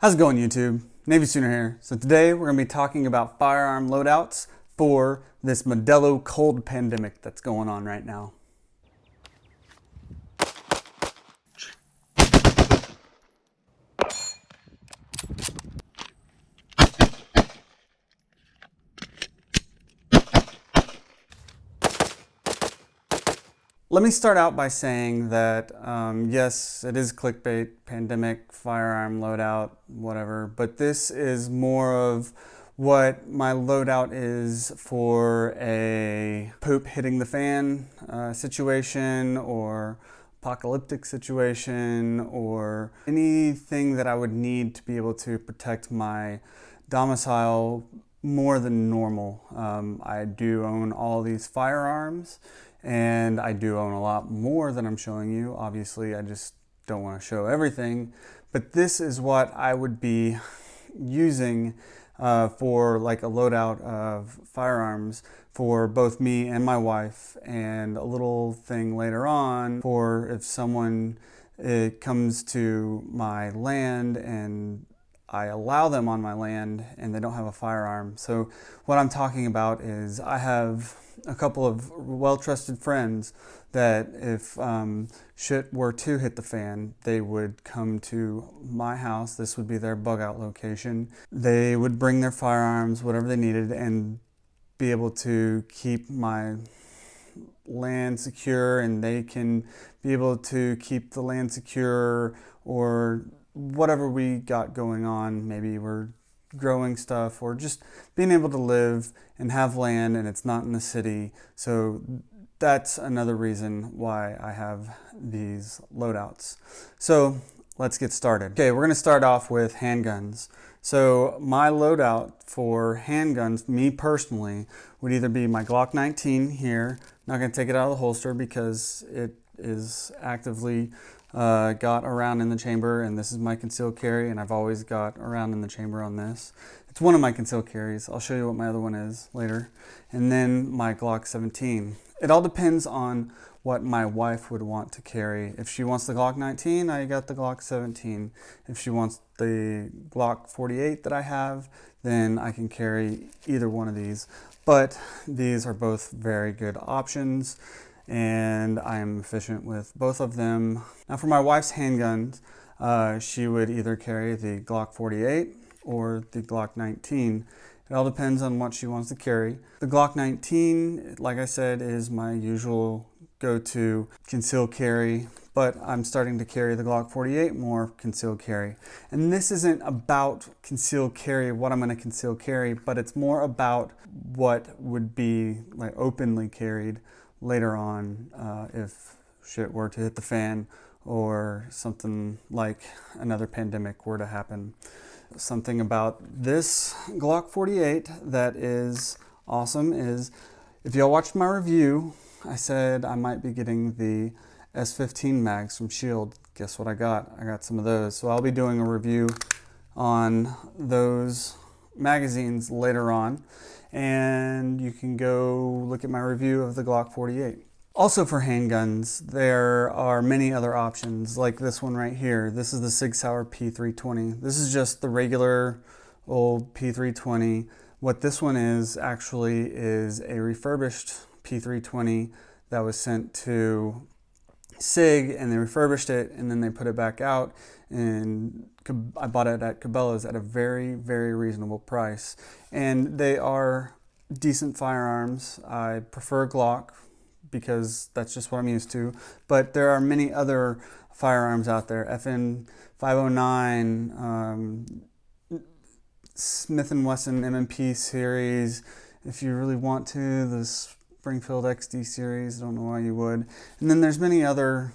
How's it going, YouTube? Navysooner here. So today we're going to be talking about firearm loadouts for this Modelo cold pandemic that's going on right now. Let me start out by saying that, yes, it is clickbait, pandemic, firearm, loadout, whatever, but this is more of what my loadout is for a poop hitting the fan situation, or apocalyptic situation, or anything that I would need to be able to protect my domicile more than normal. I do own all these firearms, and I do own a lot more than I'm showing you. Obviously, I just don't want to show everything, but this is what I would be using for like a loadout of firearms for both me and my wife, and a little thing later on for if someone comes to my land and I allow them on my land and they don't have a firearm. So what I'm talking about is I have a couple of well-trusted friends that if shit were to hit the fan, they would come to my house. This would be their bug out location. They would bring their firearms, whatever they needed, and be able to keep my land secure, and they can be able to keep the land secure, or whatever we got going on. Maybe we're growing stuff, or just being able to live and have land and it's not in the city. So that's another reason why I have these loadouts. So let's get started. Okay, we're gonna start off with handguns. So my loadout for handguns, me personally, would either be my Glock 19 here. Not gonna take it out of the holster because it is actively got around in the chamber, and this is my concealed carry, and I've always got around in the chamber on this. It's one of my concealed carries. I'll show you what my other one is later. And then my Glock 17. It all depends on what my wife would want to carry. If she wants the Glock 19, I got the Glock 17. If she wants the Glock 48 that I have, then I can carry either one of these. But these are both very good options, and I am efficient with both of them. Now for my wife's handguns, she would either carry the Glock 48 or the Glock 19. It all depends on what she wants to carry. The Glock 19, like I said, is my usual go-to concealed carry, but I'm starting to carry the Glock 48 more concealed carry. And this isn't about concealed carry, what I'm gonna conceal carry, but it's more about what would be like openly carried later on if shit were to hit the fan, or something like another pandemic were to happen. Something about this Glock 48 that is awesome is, if y'all watched my review, I said I might be getting the S15 mags from Shield. Guess what I got? I got some of those. So I'll be doing a review on those magazines later on, and you can go look at my review of the Glock 48. Also for handguns, there are many other options, like this one right here. This is the Sig Sauer P320. This is just the regular old P320. What this one is actually is a refurbished P320 that was sent to Sig, and they refurbished it and then they put it back out, and I bought it at Cabela's at a very, very reasonable price. And they are decent firearms. I prefer Glock because that's just what I'm used to, but there are many other firearms out there. FN 509, Smith & Wesson M&P series. If you really want to, the Springfield XD series, I don't know why you would. And then there's many other,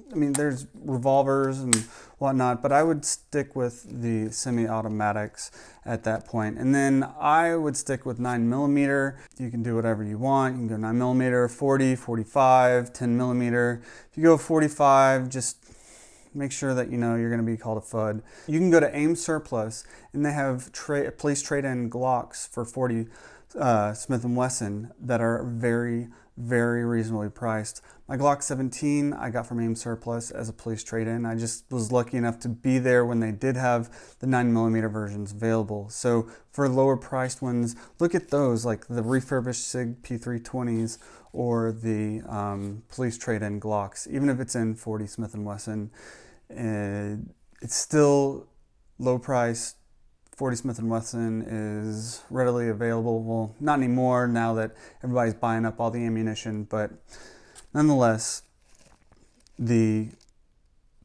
there's revolvers and whatnot, but I would stick with the semi-automatics at that point. And then I would stick with 9mm. You can do whatever you want. You can go 9mm, 40, 45, 10mm. If you go 45, just make sure that you know you're going to be called a FUD. You can go to AIM Surplus, and they have police trade-in Glocks for 40 Smith & Wesson that are very, very reasonably priced. My Glock 17 I got from AIM Surplus as a police trade-in. I just was lucky enough to be there when they did have the 9mm versions available. So for lower priced ones, look at those, like the refurbished SIG P320s or the police trade-in Glocks. Even if it's in 40 Smith & Wesson, it's still low price. 40 Smith & Wesson is readily available. Well, not anymore now that everybody's buying up all the ammunition, but nonetheless, the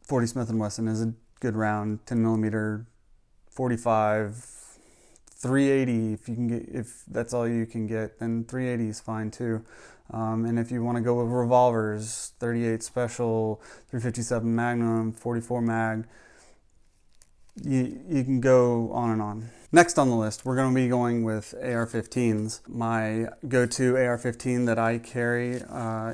40 Smith & Wesson is a good round, 10mm, 45, 380 if you can get, if that's all you can get, then 380 is fine too. And if you want to go with revolvers, 38 Special, 357 Magnum, 44 Mag, you can go on and on. Next on the list, we're going to be going with AR-15s. My go-to AR-15 that I carry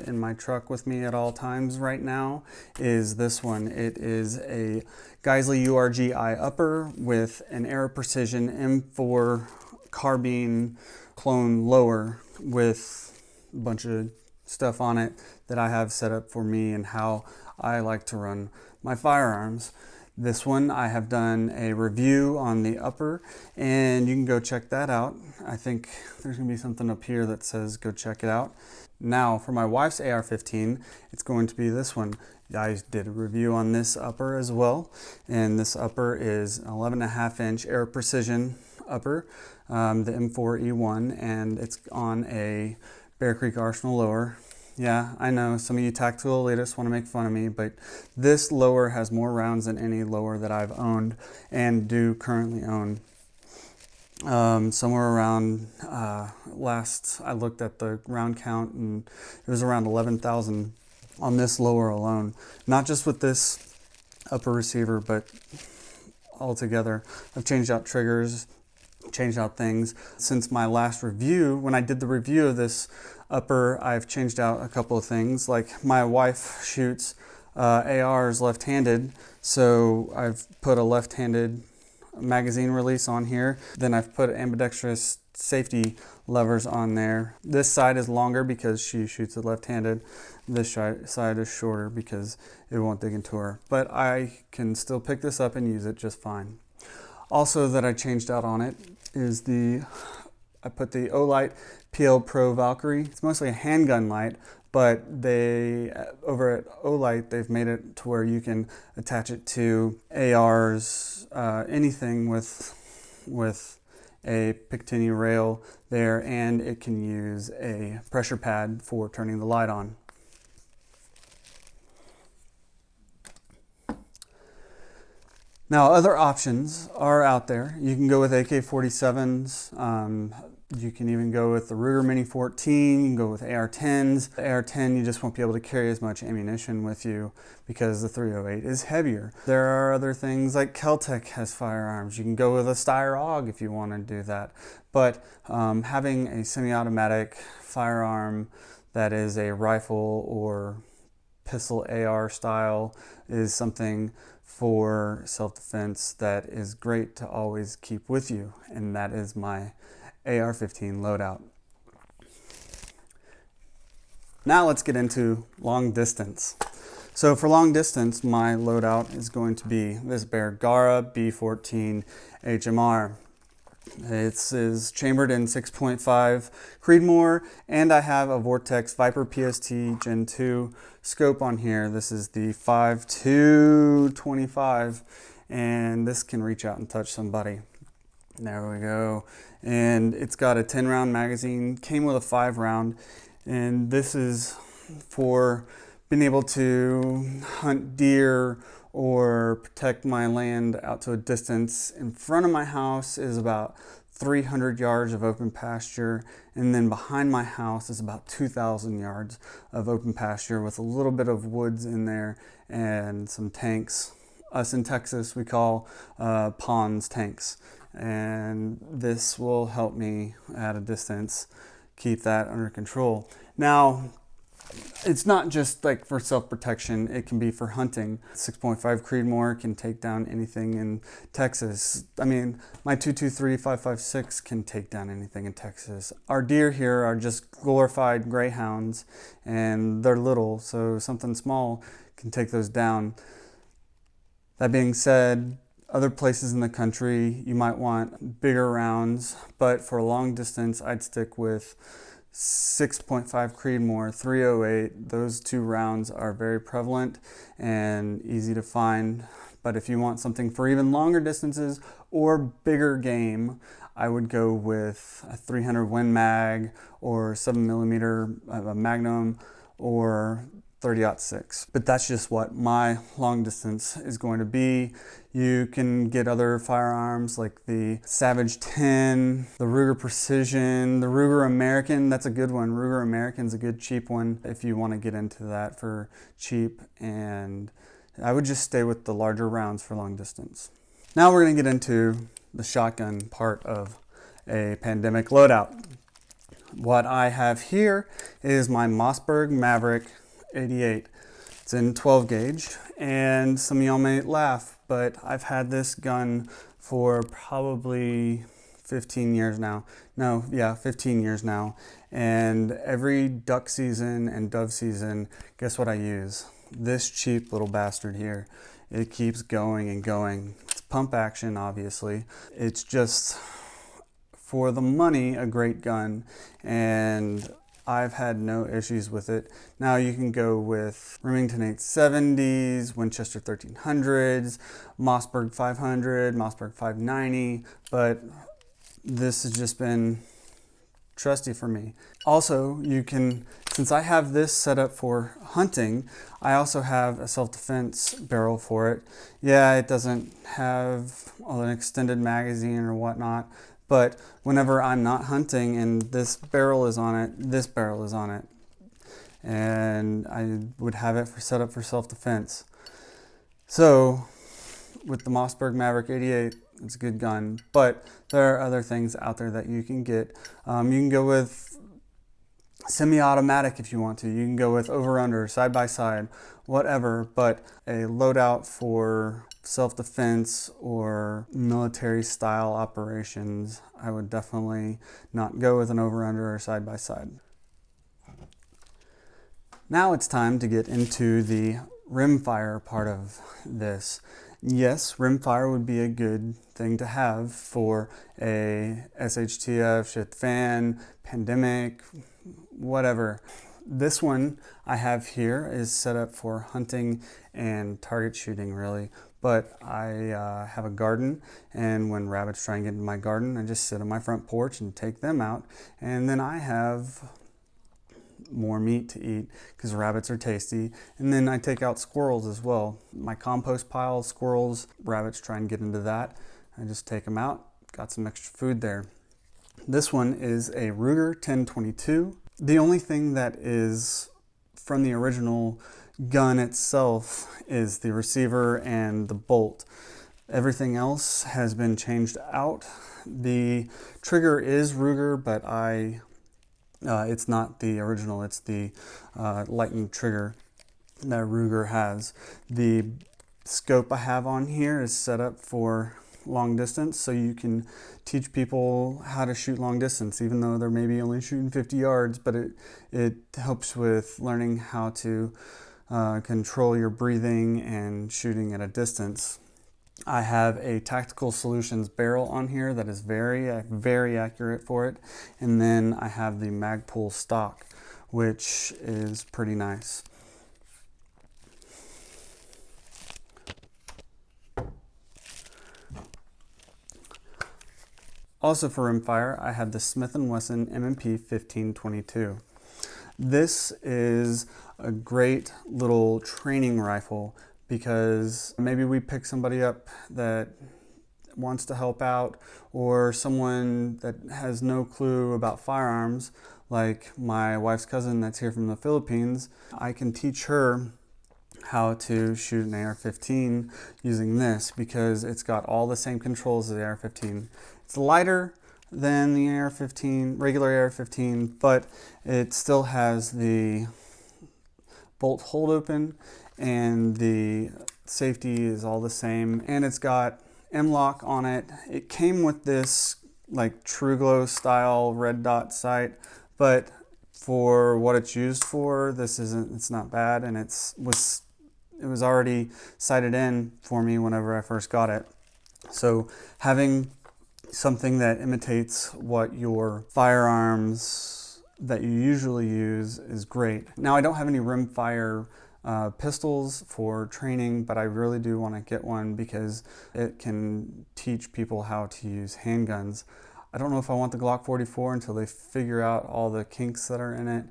in my truck with me at all times right now is this one. It is a Geisley URG-I upper with an Air Precision M4 carbine clone lower with a bunch of stuff on it that I have set up for me and how I like to run my firearms. This one, I have done a review on the upper, and you can go check that out. I think there's gonna be something up here that says go check it out. Now, for my wife's AR-15, it's going to be this one. I did a review on this upper as well, and this upper is an 11.5-inch Air Precision upper, the M4E1, and it's on a Bear Creek Arsenal lower. Yeah, I know some of you tactical elitists want to make fun of me, but this lower has more rounds than any lower that I've owned and do currently own. Somewhere around, last I looked at the round count, and it was around 11,000 on this lower alone. Not just with this upper receiver, but altogether. I've changed out triggers, changed out things. Since my last review, when I did the review of this upper, I've changed out a couple of things. Like my wife shoots ARs left-handed, so I've put a left-handed magazine release on here. Then I've put ambidextrous safety levers on there. This side is longer because she shoots it left-handed. This side is shorter because it won't dig into her. But I can still pick this up and use it just fine. Also that I changed out on it is I put the Olight PL Pro Valkyrie. It's mostly a handgun light, but they, over at Olight, they've made it to where you can attach it to ARs, anything with a Picatinny rail there, and it can use a pressure pad for turning the light on. Now, other options are out there. You can go with AK-47s. You can even go with the Ruger Mini 14. You can go with AR-10s. The AR-10, you just won't be able to carry as much ammunition with you because the 308 is heavier. There are other things like Kel-Tec has firearms. You can go with a Steyr AUG if you want to do that. But having a semi-automatic firearm that is a rifle or pistol AR style is something for self-defense that is great to always keep with you, and that is my AR-15 loadout. Now let's get into long distance. So for long distance, my loadout is going to be this Bergara B14 HMR. It is chambered in 6.5 Creedmoor, and I have a Vortex Viper PST Gen 2 scope on here. This is the 5.225, and this can reach out and touch somebody. There we go. And it's got a 10-round magazine, came with a 5-round, and this is for being able to hunt deer or protect my land out to a distance. In front of my house is about 300 yards of open pasture, and then behind my house is about 2,000 yards of open pasture with a little bit of woods in there and some tanks. Us in Texas, we call ponds tanks, and this will help me at a distance keep that under control. Now, It's not just like for self-protection, it can be for hunting. 6.5 Creedmoor can take down anything in Texas. I mean, my 223 5.56 can take down anything in Texas. Our deer here are just glorified greyhounds, and they're little, so something small can take those down. That being said, other places in the country, you might want bigger rounds, but for long distance, I'd stick with 6.5 Creedmoor, 308. Those two rounds are very prevalent and easy to find. But if you want something for even longer distances or bigger game, I would go with a 300 Win Mag or 7mm Magnum or 30-06. But that's just what my long distance is going to be. You can get other firearms like the Savage 10, the Ruger Precision, the Ruger American. That's a good one. Ruger American's a good cheap one if you want to get into that for cheap. And I would just stay with the larger rounds for long distance. Now we're going to get into the shotgun part of a pandemic loadout. What I have here is my Mossberg Maverick 88. It's in 12 gauge, and some of y'all may laugh, but I've had this gun for probably 15 years now. 15 years now. And every duck season and dove season, guess what I use? This cheap little bastard here. It keeps going and going. It's pump action, obviously. It's just, for the money, a great gun, and I've had no issues with it. Now you can go with Remington 870s, Winchester 1300s, Mossberg 500, Mossberg 590, but this has just been trusty for me. Also, you can, since I have this set up for hunting, I also have a self-defense barrel for it. Yeah, it doesn't have an extended magazine or whatnot, but whenever I'm not hunting and this barrel is on it, this barrel is on it. And I would have it set up for self-defense. So with the Mossberg Maverick 88, it's a good gun, but there are other things out there that you can get. You can go with semi-automatic if you want to. You can go with over-under, side-by-side, whatever, but a loadout for self-defense or military-style operations, I would definitely not go with an over-under or side-by-side. Now it's time to get into the rimfire part of this. Yes, rimfire would be a good thing to have for a SHTF, shit fan, pandemic, whatever. This one I have here is set up for hunting and target shooting, really. But I have a garden, and when rabbits try and get into my garden, I just sit on my front porch and take them out. And then I have more meat to eat because rabbits are tasty. And then I take out squirrels as well. My compost pile, squirrels, rabbits try and get into that. I just take them out, got some extra food there. This one is a Ruger 1022. The only thing that is from the original gun itself is the receiver and the bolt. Everything else has been changed out. The trigger is Ruger, but it's not the original. It's the lightning trigger that Ruger has. The scope I have on here is set up for long distance, so you can teach people how to shoot long distance, even though they're maybe only shooting 50 yards, but it helps with learning how to control your breathing and shooting at a distance. I have a Tactical Solutions barrel on here that is very, very accurate for it. And then I have the Magpul stock, which is pretty nice. Also for rimfire, I have the Smith & Wesson M&P 1522. This is a great little training rifle because maybe we pick somebody up that wants to help out, or someone that has no clue about firearms, like my wife's cousin that's here from the Philippines. I can teach her how to shoot an AR-15 using this because it's got all the same controls as the AR-15. It's lighter than the AR-15, regular AR-15, but it still has the bolt hold open, and the safety is all the same, and it's got M-LOK on it. It came with this like True Glow style red dot sight, but for what it's used for, it's not bad, and it was already sighted in for me whenever I first got it. So having something that imitates what your firearms that you usually use is great. Now, I don't have any rimfire pistols for training, but I really do want to get one because it can teach people how to use handguns. I don't know if I want the Glock 44 until they figure out all the kinks that are in it,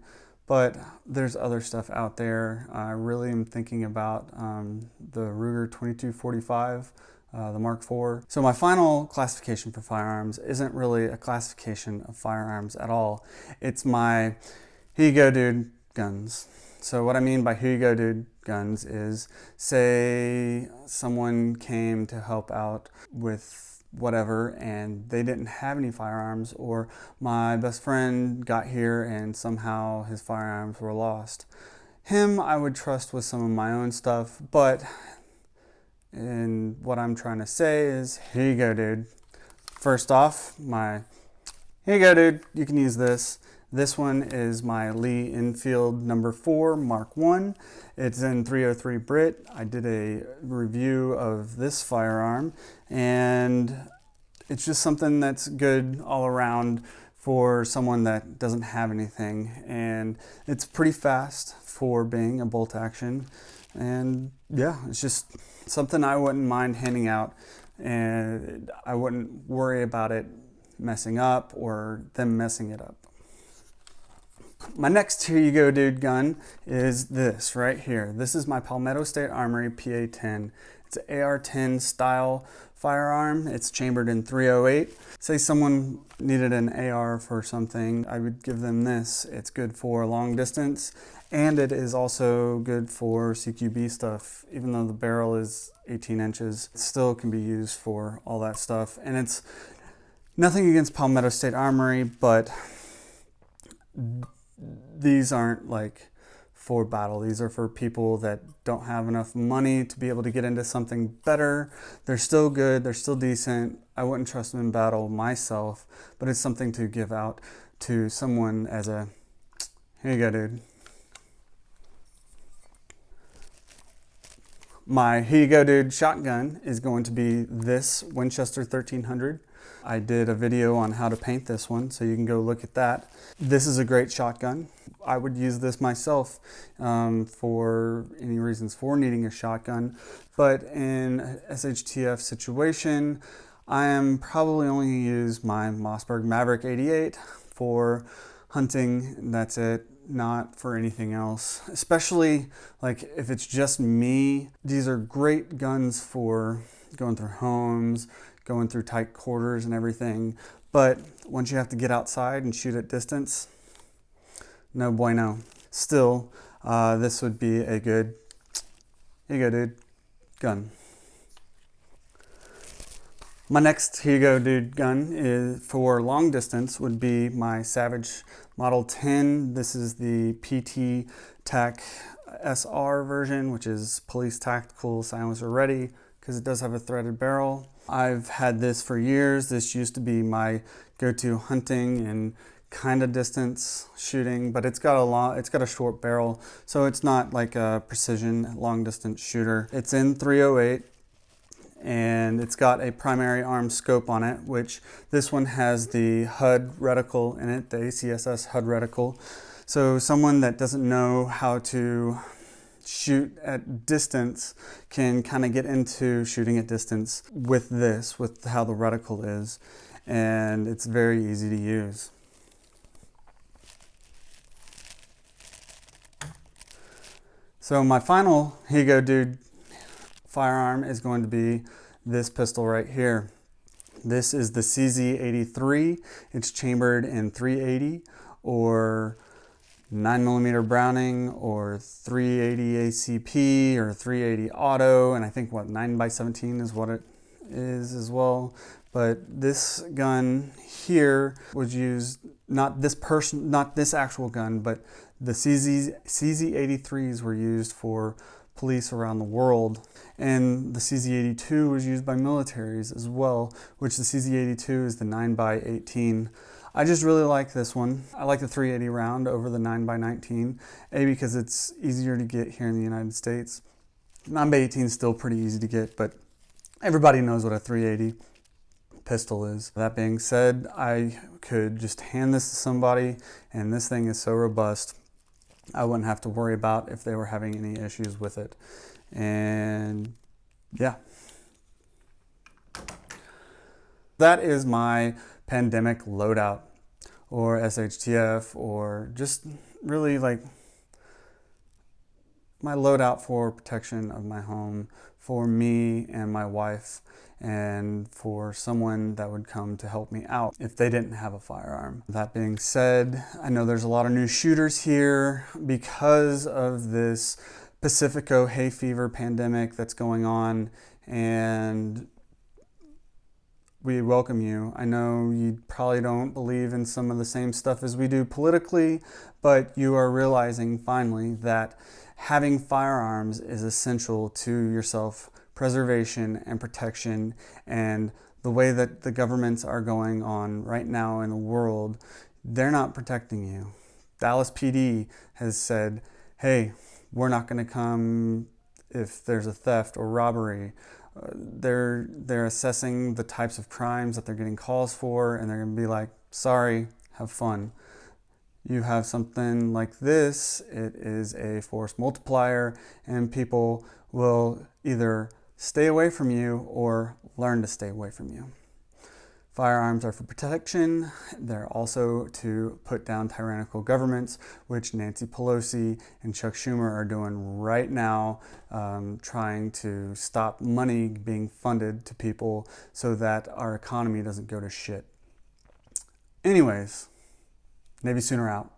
but there's other stuff out there. I really am thinking about the Ruger 2245, the Mark IV. So my final classification for firearms isn't really a classification of firearms at all. It's my here you go dude guns. So what I mean by here you go dude guns is, say someone came to help out with whatever and they didn't have any firearms, or my best friend got here and somehow his firearms were lost. Him I would trust with some of my own stuff, but and what I'm trying to say is, here you go dude. First off, here you go dude, you can use this. This one is my Lee Enfield number 4 Mark I. It's in 303 Brit. I did a review of this firearm, and it's just something that's good all around for someone that doesn't have anything. And it's pretty fast for being a bolt action. And yeah, it's just something I wouldn't mind handing out, and I wouldn't worry about it messing up or them messing it up. My next here you go dude gun is this right here. This is my Palmetto State Armory PA-10. It's an AR-10 style firearm. It's chambered in 308. Say someone needed an AR for something, I would give them this. It's good for long distance, and it is also good for CQB stuff. Even though the barrel is 18 inches, it still can be used for all that stuff. And it's nothing against Palmetto State Armory, but these aren't like for battle. These are for people that don't have enough money to be able to get into something better. They're still good, they're still decent. I wouldn't trust them in battle myself, but it's something to give out to someone as a, here you go dude. My here you go dude shotgun is going to be this Winchester 1300. I did a video on how to paint this one, so you can go look at that. This is a great shotgun. I would use this myself for any reasons for needing a shotgun, but in a SHTF situation, I am probably only going to use my Mossberg Maverick 88 for hunting, and that's it. Not for anything else, especially like if it's just me. These are great guns for going through homes, going through tight quarters and everything, but once you have to get outside and shoot at distance, no bueno. Still, this would be a good, here you go dude, gun. My next here you go dude gun is for long distance would be my Savage Model 10. This is the PT TAC SR version, which is Police Tactical Silencer Ready, because it does have a threaded barrel. I've had this for years. This used to be my go-to hunting and kind of distance shooting, but it's got a short barrel, so it's not like a precision long distance shooter. It's in 308. And it's got a primary arm scope on it, which this one has the HUD reticle in it, the ACSS HUD reticle. So someone that doesn't know how to shoot at distance can kind of get into shooting at distance with this, with how the reticle is, and it's very easy to use. So my final here you go dude firearm is going to be this pistol right here. This is the CZ83. It's chambered in 380 or 9mm Browning or 380 ACP or 380 auto, and I think what 9x17 is what it is as well. But this gun here was used, not this actual gun, but the CZ83s were used for police around the world. And the CZ82 was used by militaries as well, which the CZ82 is the 9x18. I just really like this one. I like the 380 round over the 9x19, because it's easier to get here in the United States. 9x18 is still pretty easy to get, but everybody knows what a 380 pistol is. That being said, I could just hand this to somebody, and this thing is so robust, I wouldn't have to worry about if they were having any issues with it. And yeah. That is my pandemic loadout, or SHTF, or just really like my loadout for protection of my home, for me and my wife, and for someone that would come to help me out if they didn't have a firearm. That being said, I know there's a lot of new shooters here because of this Pacifico hay fever pandemic that's going on, and we welcome you. I know you probably don't believe in some of the same stuff as we do politically, but you are realizing finally that having firearms is essential to your self-preservation and protection. And the way that the governments are going on right now in the world, they're not protecting you. Dallas PD has said, hey, we're not going to come if there's a theft or robbery. They're assessing the types of crimes that they're getting calls for, and they're going to be like, sorry, have fun. You have something like this, it is a force multiplier, and people will either stay away from you or learn to stay away from you. Firearms are for protection. They're also to put down tyrannical governments, which Nancy Pelosi and Chuck Schumer are doing right now, trying to stop money being funded to people so that our economy doesn't go to shit. Anyways, Navysooner out.